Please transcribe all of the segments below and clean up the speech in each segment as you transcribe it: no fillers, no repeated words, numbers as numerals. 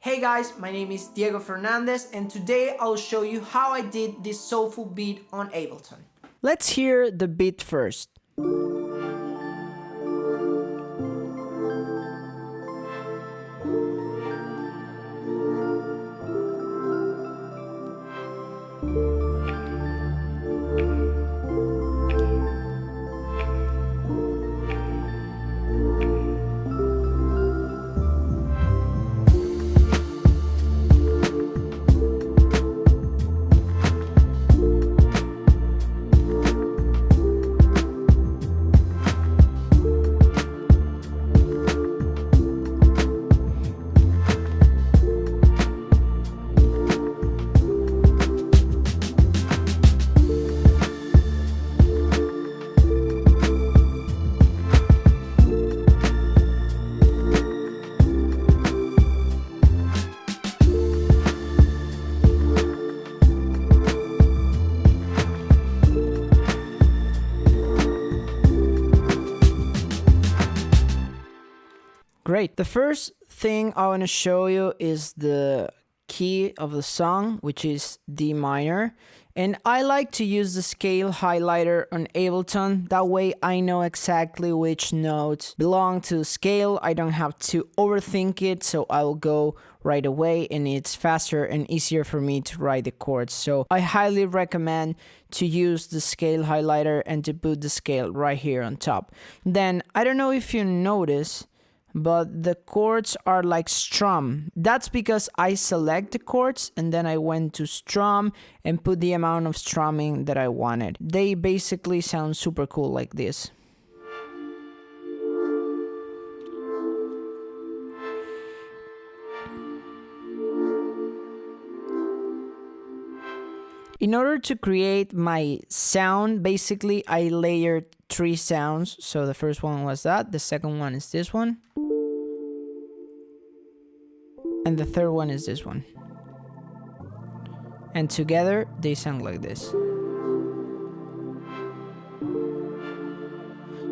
Hey guys, my name is Diego Fernandez and today I'll show you how I did this soulful beat on Ableton. Let's hear the beat first. Great. The first thing I want to show you is the key of the song, which is D minor. And I like to use the scale highlighter on Ableton. That way I know exactly which notes belong to the scale. I don't have to overthink it, so I will go right away and it's faster and easier for me to write the chords. So I highly recommend to use the scale highlighter and to put the scale right here on top. Then, I don't know if you notice, but the chords are like strum. That's because I select the chords and then I went to strum and put the amount of strumming that I wanted. They basically sound super cool like this. In order to create my sound, basically I layered 3 sounds. So the first one was that, the second one is this one, and the third one is this one. And together they sound like this.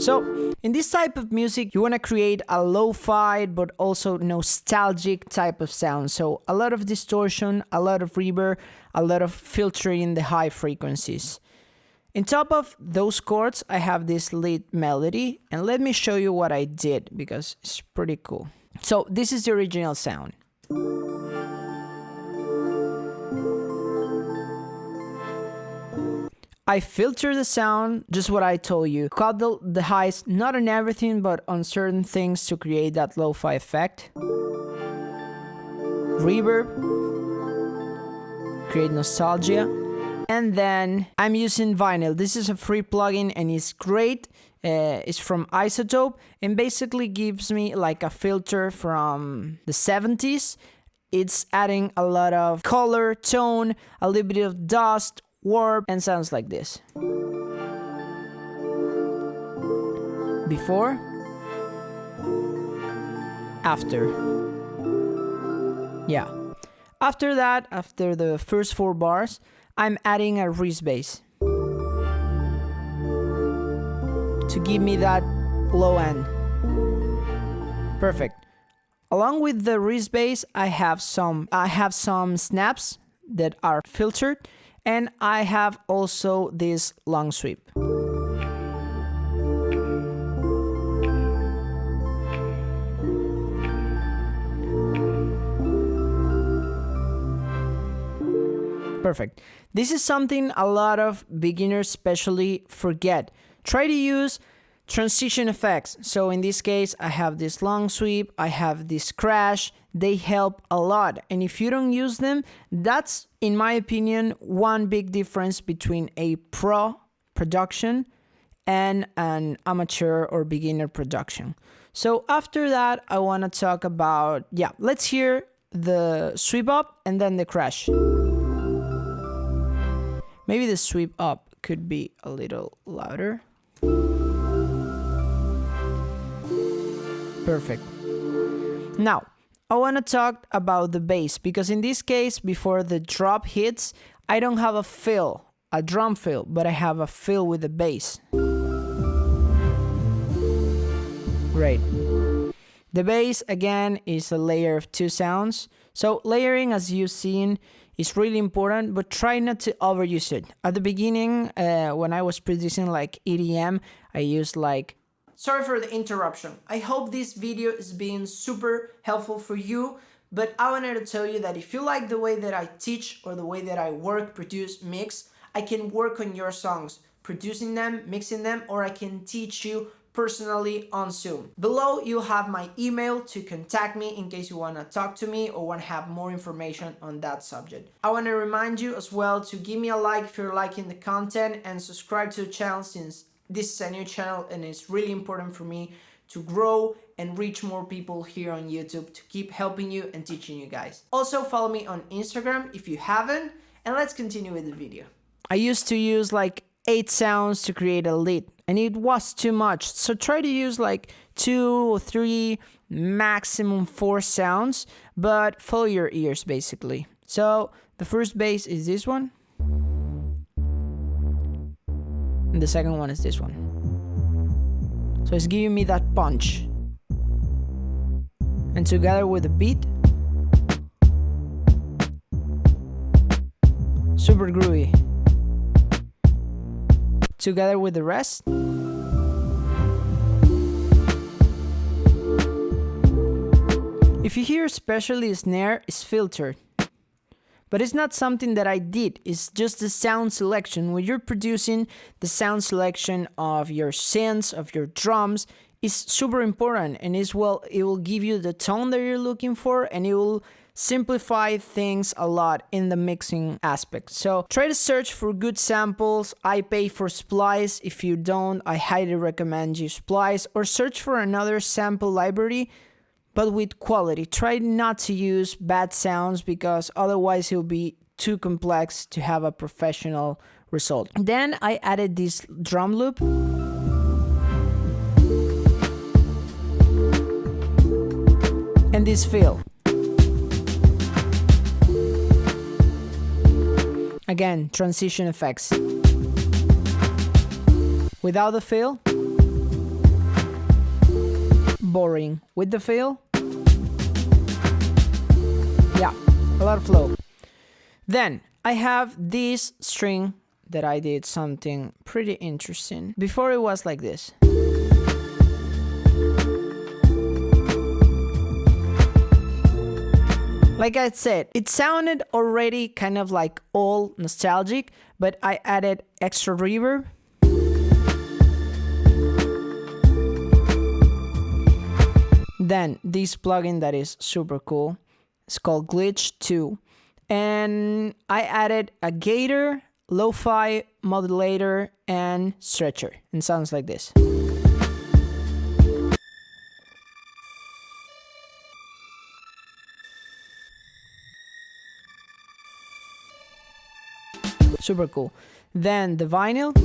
So in this type of music, you want to create a lo-fi but also nostalgic type of sound. So a lot of distortion, a lot of reverb, a lot of filtering in the high frequencies. On top of those chords, I have this lead melody, and let me show you what I did because it's pretty cool. So this is the original sound. I filter the sound, just what I told you. Cut the highs, not on everything, but on certain things to create that lo-fi effect. Reverb, create nostalgia. And then I'm using vinyl. This is a free plugin and it's great. It's from Isotope and basically gives me like a filter from the 70s. It's adding a lot of color, tone, a little bit of dust, warp, and sounds like this. Before, after. Yeah. After that, after the first 4 bars, I'm adding a wrist bass to give me that low end. Perfect. Along with the wrist bass, I have some snaps that are filtered, and I have also this long sweep. Perfect. This is something a lot of beginners especially forget. Try to use transition effects. So in this case, I have this long sweep, I have this crash. They help a lot. And if you don't use them, that's, in my opinion, one big difference between a pro production and an amateur or beginner production. So after that, I want to talk about, let's hear the sweep up and then the crash. Maybe the sweep up could be a little louder. Perfect. Now, I want to talk about the bass because in this case, before the drop hits, I don't have a fill, a drum fill, but I have a fill with the bass. Great. The bass, again, is a layer of 2 sounds. So layering, as you've seen, is really important, but try not to overuse it. At the beginning, when I was producing like EDM, I used like... Sorry for the interruption. I hope this video is being super helpful for you, but I wanted to tell you that if you like the way that I teach or the way that I work, produce, mix, I can work on your songs, producing them, mixing them, or I can teach you personally on Zoom. Below you'll have my email to contact me in case you want to talk to me or want to have more information on that subject. I want to remind you as well to give me a like if you're liking the content and subscribe to the channel, since this is a new channel and it's really important for me to grow and reach more people here on YouTube to keep helping you and teaching you guys. Also follow me on Instagram if you haven't, and let's continue with the video. I used to use like 8 sounds to create a lead, and it was too much. So try to use like 2 or 3, maximum 4 sounds, but follow your ears basically. So the first bass is this one, and the second one is this one. So it's giving me that punch, and together with the beat, super groovy. Together with the rest, if you hear especially a snare, it's filtered, but it's not something that I did. It's just the sound selection. When you're producing, the sound selection of your synths, of your drums, is super important, and it will give you the tone that you're looking for, and it will simplify things a lot in the mixing aspect. So try to search for good samples. I pay for Splice. If you don't, I highly recommend you Splice, or search for another sample library, but with quality. Try not to use bad sounds, because otherwise it will be too complex to have a professional result. Then I added this drum loop. And this fill. Again, transition effects. Without the fill, boring. With the fill, yeah, a lot of flow. Then I have this string that I did something pretty interesting. Before it was like this. Like I said, it sounded already kind of like old, nostalgic, but I added extra reverb. Then this plugin that is super cool, it's called Glitch 2. And I added a gator, lo-fi, modulator, and stretcher. And sounds like this. Super cool. Then the vinyl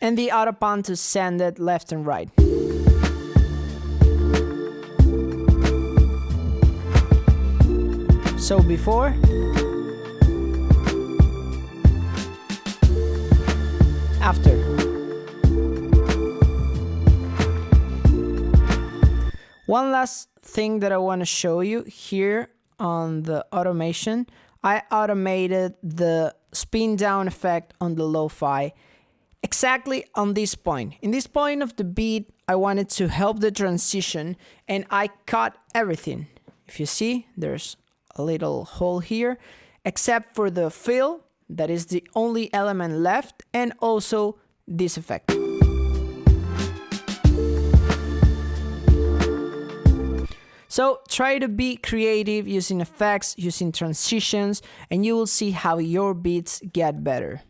and the auto pan to send it left and right. So before, after. One last thing that I want to show you here on the automation. I automated the spin down effect on the lo-fi exactly on this point. In this point of the beat, I wanted to help the transition, and I cut everything. If you see, there's a little hole here, except for the fill, that is the only element left, and also this effect. So try to be creative using effects, using transitions, and you will see how your beats get better.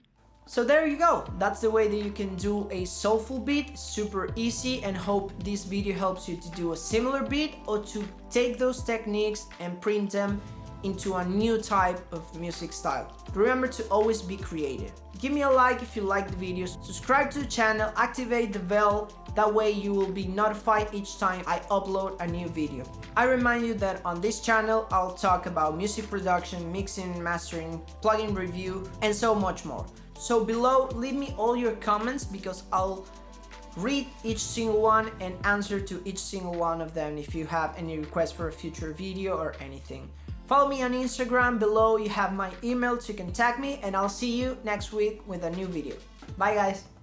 So there you go. That's the way that you can do a soulful beat, super easy, and hope this video helps you to do a similar beat or to take those techniques and print them into a new type of music style. Remember to always be creative. Give me a like if you like the videos, subscribe to the channel, activate the bell, that way you will be notified each time I upload a new video. I remind you that on this channel I'll talk about music production, mixing, mastering, plugin review, and so much more. So below, leave me all your comments because I'll read each single one and answer to each single one of them if you have any requests for a future video or anything. Follow me on Instagram. Below you have my email to contact me, and I'll see you next week with a new video. Bye guys!